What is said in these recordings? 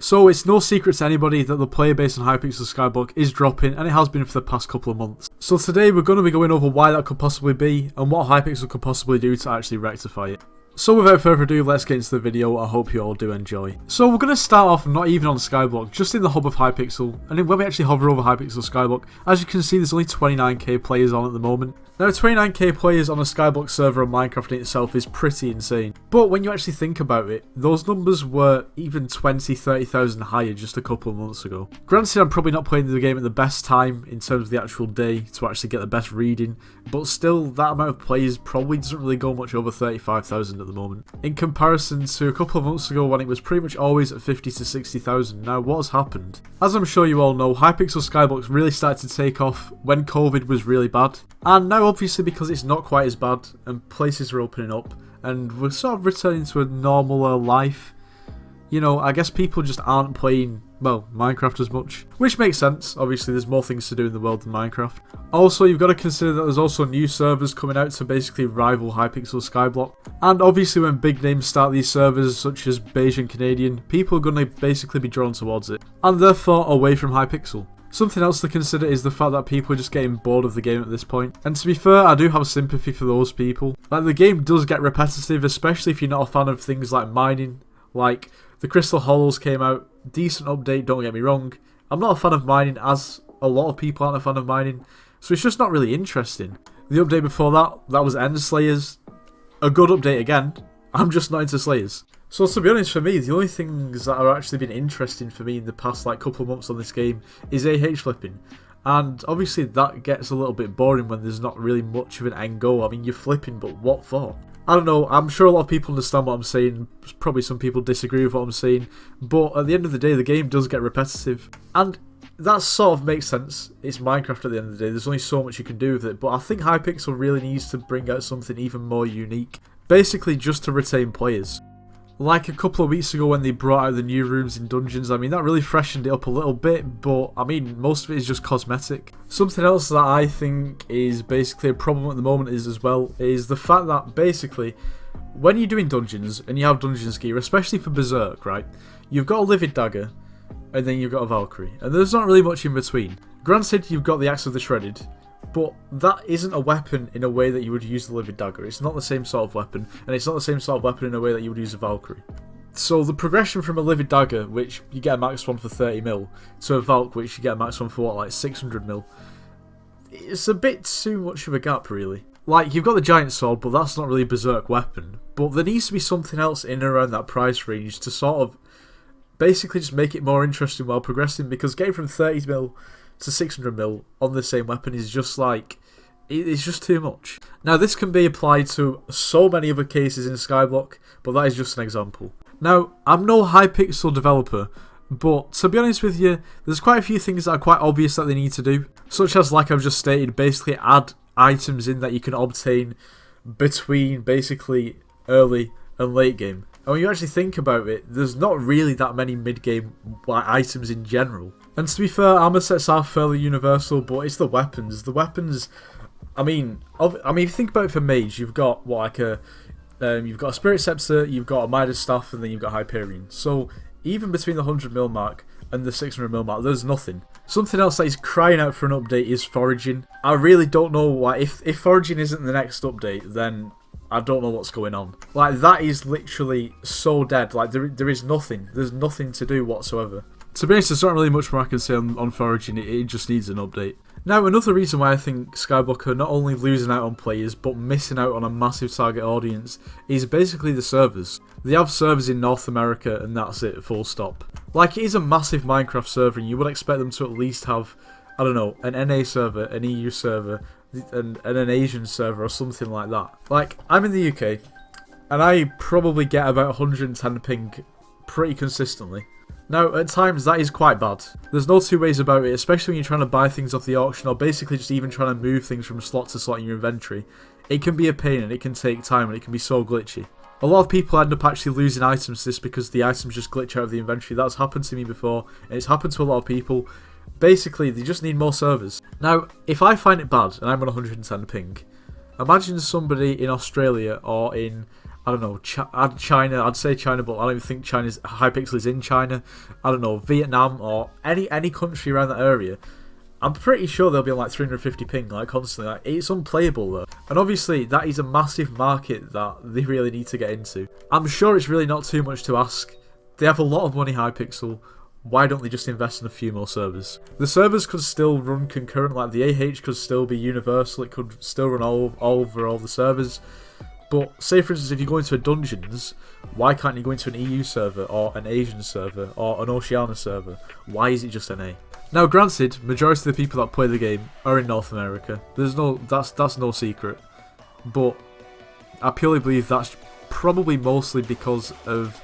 So it's no secret to anybody that the player base on Hypixel Skyblock is dropping, and it has been for the past couple of months. So today we're going to be going over why that could possibly be, and what Hypixel could possibly do to actually rectify it. So without further ado, let's get into the video. I hope you all do enjoy. So we're going to start off not even on Skyblock, just in the hub of Hypixel. And then when we actually hover over Hypixel Skyblock, as you can see, there's only 29k players on at the moment. Now 29k players on a Skyblock server on Minecraft in itself is pretty insane. But when you actually think about it, those numbers were even 20-30,000 higher just a couple of months ago. Granted, I'm probably not playing the game at the best time in terms of the actual day to actually get the best reading, but still that amount of players probably doesn't really go much over 35,000 at the moment. In comparison to a couple of months ago when it was pretty much always at 50 to 60,000. Now what has happened? As I'm sure you all know, Hypixel Skyblock really started to take off when COVID was really bad. And now obviously because it's not quite as bad and places are opening up and we're sort of returning to a normaler life, you know, I guess people just aren't playing, well, Minecraft as much. Which makes sense, obviously there's more things to do in the world than Minecraft. Also, you've got to consider that there's also new servers coming out to basically rival Hypixel Skyblock. And obviously when big names start these servers such as Beige and Canadian, people are going to basically be drawn towards it. And therefore away from Hypixel. Something else to consider is the fact that people are just getting bored of the game at this point. And to be fair, I do have sympathy for those people. Like, the game does get repetitive, especially if you're not a fan of things like mining. Like, the Crystal Hollows came out, decent update, don't get me wrong. I'm not a fan of mining, as a lot of people aren't a fan of mining, so it's just not really interesting. The update before that was End Slayers. A good update again, I'm just not into Slayers. So to be honest, for me, the only things that have actually been interesting for me in the past like couple of months on this game is AH flipping. And obviously that gets a little bit boring when there's not really much of an end goal. I mean, you're flipping, but what for? I don't know, I'm sure a lot of people understand what I'm saying, probably some people disagree with what I'm saying, but at the end of the day, the game does get repetitive. And that sort of makes sense. It's Minecraft at the end of the day, there's only so much you can do with it, but I think Hypixel really needs to bring out something even more unique. Basically just to retain players. Like a couple of weeks ago when they brought out the new rooms in dungeons, I mean that really freshened it up a little bit, but I mean most of it is just cosmetic. Something else that I think is basically a problem at the moment is the fact that basically when you're doing dungeons and you have dungeons gear, especially for Berserk, right, you've got a Livid Dagger and then you've got a Valkyrie, and there's not really much in between. Granted, you've got the Axe of the Shredded, but that isn't a weapon in a way that you would use the Livid Dagger. It's not the same sort of weapon, and it's not the same sort of weapon in a way that you would use a Valkyrie. So the progression from a Livid Dagger, which you get a max one for 30 mil, to a Valk, which you get a max one for what, like 600 mil, it's a bit too much of a gap, really. Like, you've got the Giant Sword, but that's not really a Berserk weapon. But there needs to be something else in and around that price range to sort of basically just make it more interesting while progressing, because getting from 30 mil to 600 mil on the same weapon is just like, it's just too much. Now this can be applied to so many other cases in Skyblock, but that is just an example. Now, I'm no Hypixel developer, but to be honest with you, there's quite a few things that are quite obvious that they need to do, such as, like I've just stated, basically add items in that you can obtain between basically early and late game. And when you actually think about it, there's not really that many mid-game items in general. And to be fair, armor sets are fairly universal, but it's the weapons. The weapons, I mean, if you think about it for mage, you've got what, like you've got a Spirit Scepter, you've got a Midas Staff, and then you've got Hyperion. So even between the 100 mil mark and the 600 mil mark, there's nothing. Something else that is crying out for an update is foraging. I really don't know why. If foraging isn't the next update, then I don't know what's going on. Like, that is literally so dead. Like, there is nothing. There's nothing to do whatsoever. To be honest, there's not really much more I can say on foraging. It just needs an update. Now, another reason why I think Skyblock are not only losing out on players, but missing out on a massive target audience, is basically the servers. They have servers in North America, and that's it, full stop. Like, it is a massive Minecraft server, and you would expect them to at least have, I don't know, an NA server, an EU server, and an Asian server or something like that. Like, I'm in the UK, and I probably get about 110 ping pretty consistently. Now, at times that is quite bad. There's no two ways about it, especially when you're trying to buy things off the auction or basically just even trying to move things from slot to slot in your inventory. It can be a pain and it can take time and it can be so glitchy. A lot of people end up actually losing items to this because the items just glitch out of the inventory. That's happened to me before, and it's happened to a lot of people. Basically, they just need more servers. Now, if I find it bad and I'm on 110 ping, imagine somebody in Australia or in, I don't know, China, I'd say China, but I don't even think Hypixel is in China. I don't know, Vietnam or any country around that area. I'm pretty sure they'll be on like 350 ping, like constantly. Like, it's unplayable though. And obviously that is a massive market that they really need to get into. I'm sure it's really not too much to ask. They have a lot of money, Hypixel. Why don't they just invest in a few more servers? The servers could still run concurrent, like the AH could still be universal, it could still run all over all the servers. But say for instance if you go into a Dungeons, why can't you go into an EU server or an Asian server or an Oceania server? Why is it just NA? Now granted, majority of the people that play the game are in North America. That's no secret. But I purely believe that's probably mostly because of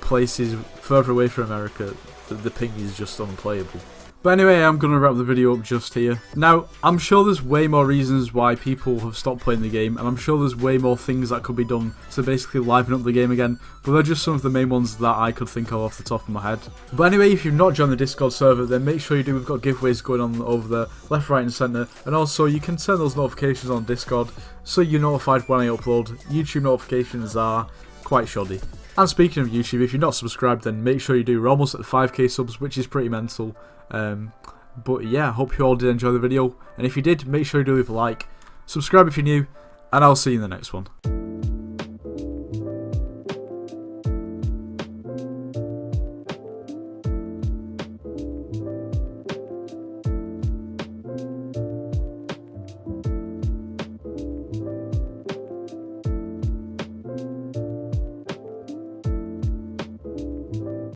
places further away from America that the ping is just unplayable. But anyway, I'm going to wrap the video up just here. Now, I'm sure there's way more reasons why people have stopped playing the game, and I'm sure there's way more things that could be done to basically liven up the game again, but they're just some of the main ones that I could think of off the top of my head. But anyway, if you've not joined the Discord server, then make sure you do. We've got giveaways going on over there, left, right and centre, and also you can turn those notifications on Discord so you're notified when I upload. YouTube notifications are quite shoddy. And speaking of YouTube, if you're not subscribed, then make sure you do. We're almost at 5k subs, which is pretty mental. But yeah, I hope you all did enjoy the video. And if you did, make sure you do leave a like. Subscribe if you're new, and I'll see you in the next one.